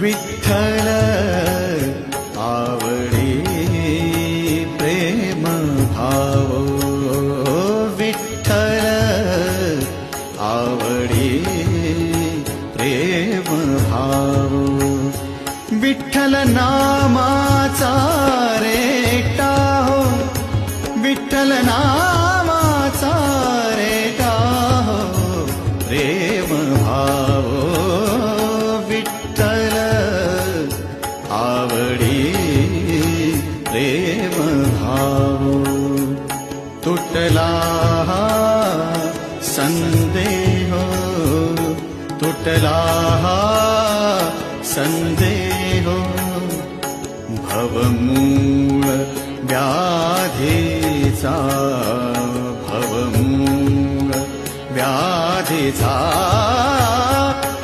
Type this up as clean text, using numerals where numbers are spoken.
विठ्ठल आवडी प्रेम भाव, विठ्ठल आवडी प्रेम भाव, विठ्ठल नामाचा रेटा हो, विठ्ठल नामाचा रेटा हो प्रेम भाव, विठ्ठल आवडी प्रेम भाव. तुटला संदेह, तुटला संदेह, भवमूळ व्याधीचा, भवमूळ व्याधीचा